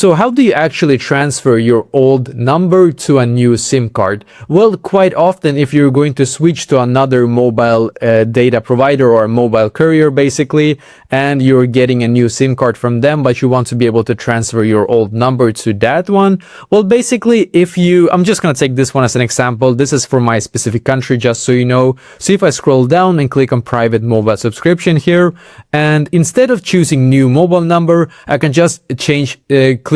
So how do you actually transfer your old number to a new SIM card? Well, quite often if you're going to switch to another mobile data provider or a mobile courier basically, and you're getting a new SIM card from them, but you want to be able to transfer your old number to that one, well, basically I'm just going to take this one as an example. This is for my specific country, just so you know. So if I scroll down and click on private mobile subscription here, and instead of choosing new mobile number, I can just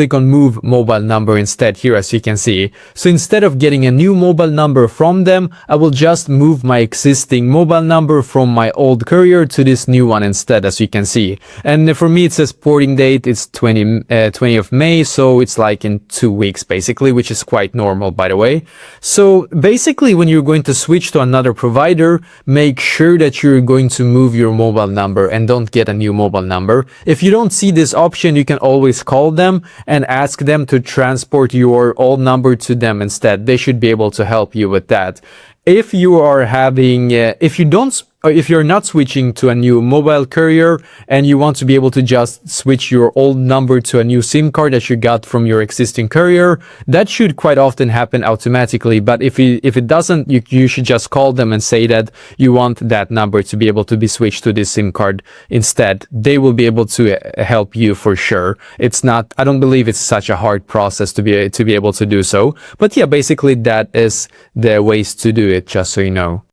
click on move mobile number instead here, as you can see. So instead of getting a new mobile number from them, I will just move my existing mobile number from my old courier to this new one instead, as you can see. And for me, it says porting date, it's 20 of May, so it's like in 2 weeks basically, which is quite normal, by the way. So basically, when you're going to switch to another provider, make sure that you're going to move your mobile number and don't get a new mobile number. If you don't see this option, you can always call them and ask them to transport your old number to them instead. They should be able to help you with that. If you are having, if you're not switching to a new mobile courier and you want to be able to just switch your old number to a new SIM card that you got from your existing courier, that should quite often happen automatically. But if it doesn't, you should just call them and say that you want that number to be able to be switched to this SIM card instead. They will be able to help you for sure. I don't believe it's such a hard process to be able to do so. But yeah, basically that is the ways to do it, just so you know.